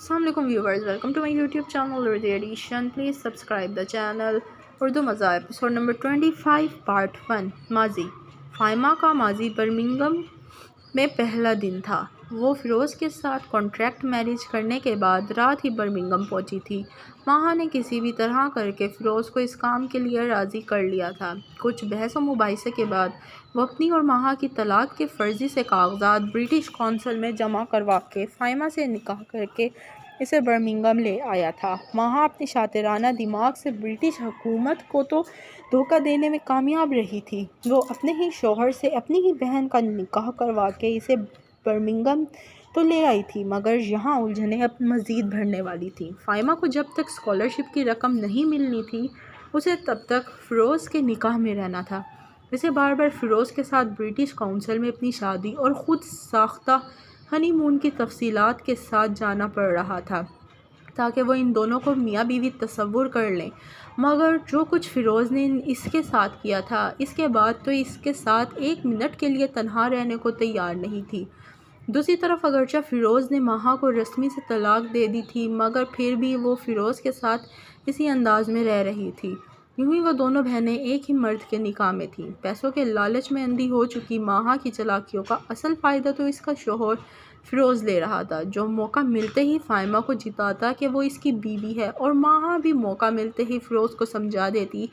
السلام علیکم viewers, welcome to my YouTube channel Urdu edition. Please subscribe the channel. Urdu مزہ episode number 25 part 1. ماضی. فائمہ کا ماضی برمنگھم میں پہلا دن تھا. وہ فیروز کے ساتھ کانٹریکٹ میرج کرنے کے بعد رات ہی برمنگھم پہنچی تھی. ماہا نے کسی بھی طرح کر کے فیروز کو اس کام کے لیے راضی کر لیا تھا. کچھ بحث و مباحثے کے بعد وہ اپنی اور ماہا کی طلاق کے فرضی سے کاغذات برٹش قونصل میں جمع کروا کے فائمہ سے نکاح کر کے اسے برمنگھم لے آیا تھا. ماہا اپنے شاطرانہ دماغ سے برٹش حکومت کو تو دھوکہ دینے میں کامیاب رہی تھی. وہ اپنے ہی شوہر سے اپنی ہی بہن کا نکاح کروا کے اسے برمنگھم تو لے آئی تھی، مگر یہاں الجھنیں اب مزید بڑھنے والی تھیں. فائمہ کو جب تک اسکالرشپ کی رقم نہیں ملنی تھی اسے تب تک فیروز کے نکاح میں رہنا تھا. اسے بار بار فیروز کے ساتھ برٹش قونصل میں اپنی شادی اور خود ساختہ ہنی مون کی تفصیلات کے ساتھ جانا پڑ رہا تھا تاکہ وہ ان دونوں کو میاں بیوی تصور کر لیں. مگر جو کچھ فیروز نے اس کے ساتھ کیا تھا، اس کے بعد تو اس کے ساتھ ایک منٹ کے لیے تنہا رہنے کو تیار نہیں تھی. دوسری طرف اگرچہ فیروز نے ماہا کو رسمی سے طلاق دے دی تھی، مگر پھر بھی وہ فیروز کے ساتھ اسی انداز میں رہ رہی تھی. یوں ہی وہ دونوں بہنیں ایک ہی مرد کے نکاح میں تھیں. پیسوں کے لالچ میں اندھی ہو چکی ماہا کی چالاکیوں کا اصل فائدہ تو اس کا شوہر فیروز لے رہا تھا، جو موقع ملتے ہی فائمہ کو جتاتا کہ وہ اس کی بیوی ہے، اور ماہا بھی موقع ملتے ہی فیروز کو سمجھا دیتی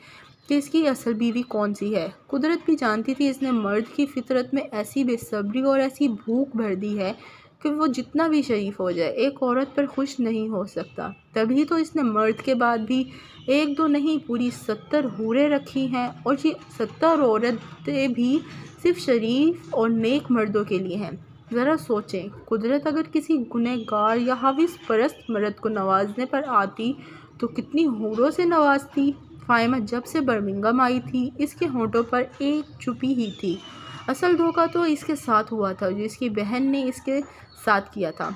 کہ اس کی اصل بیوی کون سی ہے. قدرت بھی جانتی تھی اس نے مرد کی فطرت میں ایسی بے صبری اور ایسی بھوک بھر دی ہے کہ وہ جتنا بھی شریف ہو جائے ایک عورت پر خوش نہیں ہو سکتا. تبھی تو اس نے مرد کے بعد بھی ایک دو نہیں پوری 70 حوریں رکھی ہیں، اور یہ 70 عورتیں بھی صرف شریف اور نیک مردوں کے لیے ہیں. ذرا سوچیں، قدرت اگر کسی گنہگار یا حوث پرست مرد کو نوازنے پر آتی تو کتنی حوروں سے نوازتی. فائمہ جب سے برمنگھم آئی تھی اس کے ہونٹوں پر ایک چپی ہی تھی. اصل دھوکہ تو اس کے ساتھ ہوا تھا جو اس کی بہن نے اس کے ساتھ کیا تھا.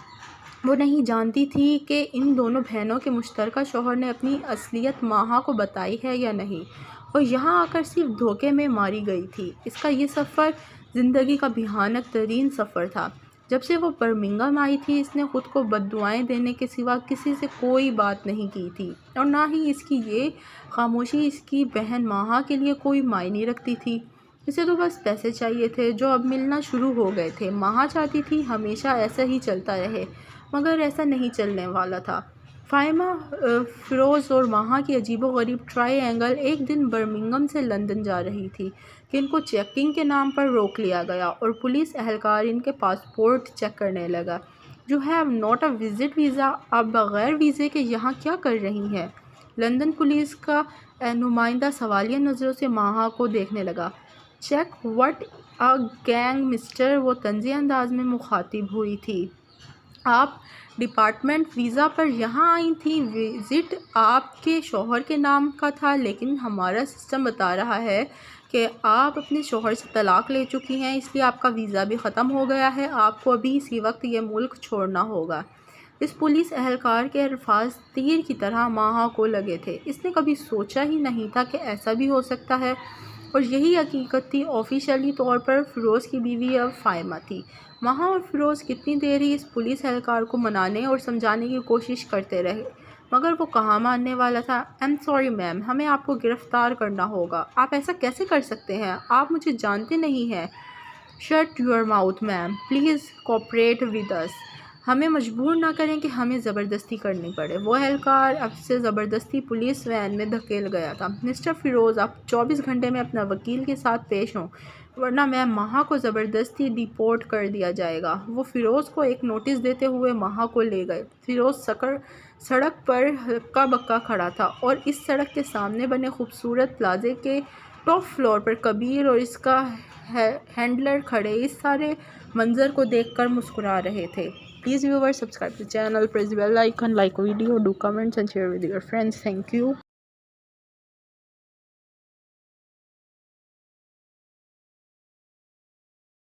وہ نہیں جانتی تھی کہ ان دونوں بہنوں کے مشترکہ شوہر نے اپنی اصلیت ماہا کو بتائی ہے یا نہیں، اور یہاں آ کر صرف دھوکے میں ماری گئی تھی. اس کا یہ سفر زندگی کا بھیانک ترین سفر تھا. جب سے وہ برمنگھم آئی تھی اس نے خود کو بددعائیں دینے کے سوا کسی سے کوئی بات نہیں کی تھی، اور نہ ہی اس کی یہ خاموشی اس کی بہن ماہا کے لیے کوئی معنی رکھتی تھی. اسے تو بس پیسے چاہیے تھے جو اب ملنا شروع ہو گئے تھے. ماہا چاہتی تھی ہمیشہ ایسا ہی چلتا رہے، مگر ایسا نہیں چلنے والا تھا. فائمہ، فیروز اور ماہا کی عجیب و غریب ٹرائی اینگل ایک دن برمنگھم سے لندن جا رہی تھی کہ ان کو چیکنگ کے نام پر روک لیا گیا اور پولیس اہلکار ان کے پاسپورٹ چیک کرنے لگا. "You have not a visit visa, آپ بغیر ویزے کے یہاں کیا کر رہی ہیں؟" لندن پولیس کا نمائندہ سوالیہ نظروں سے ماہا کو دیکھنے لگا. "Check what a gang mister", وہ طنزی انداز میں مخاطب ہوئی تھی. "آپ ڈپارٹمنٹ ویزا پر یہاں آئی تھیں۔ وزٹ آپ کے شوہر کے نام کا تھا، لیکن ہمارا سسٹم بتا رہا ہے کہ آپ اپنے شوہر سے طلاق لے چکی ہیں، اس لیے آپ کا ویزا بھی ختم ہو گیا ہے۔ آپ کو ابھی اسی وقت یہ ملک چھوڑنا ہوگا۔" اس پولیس اہلکار کے الفاظ تیر کی طرح ماہا کو لگے تھے. اس نے کبھی سوچا ہی نہیں تھا کہ ایسا بھی ہو سکتا ہے، اور یہی حقیقت تھی. آفیشلی طور پر فیروز کی بیوی اب فائمہ تھی. ماہا اور فیروز کتنی دیر ہی اس پولیس اہلکار کو منانے اور سمجھانے کی کوشش کرتے رہے، مگر وہ کہاں ماننے والا تھا. "آئی ایم سوری میم، ہمیں آپ کو گرفتار کرنا ہوگا۔" "آپ ایسا کیسے کر سکتے ہیں؟ آپ مجھے جانتے نہیں ہیں۔" "Shut your mouth ma'am, please cooperate with us. ہمیں مجبور نہ کریں کہ ہمیں زبردستی کرنی پڑے۔" وہ اہلکار اب سے زبردستی پولیس وین میں دھکیل گیا تھا. "مسٹر فیروز، آپ 24 گھنٹے میں اپنا وکیل کے ساتھ پیش ہوں، ورنہ میم ماہا کو زبردستی ڈیپورٹ کر دیا جائے گا۔" وہ فیروز کو ایک نوٹس دیتے ہوئے ماہا کو لے گئے. فیروز سڑک پر ہکا بکا کھڑا تھا، اور اس سڑک کے سامنے بنے خوبصورت پلازے کے ٹاپ فلور پر کبیر اور اس کا ہینڈلر کھڑے اس سارے منظر کو دیکھ کر مسکرا رہے تھے. Please viewers subscribe the channel, press the bell icon, like video, do comments and share with your friends. Thank you.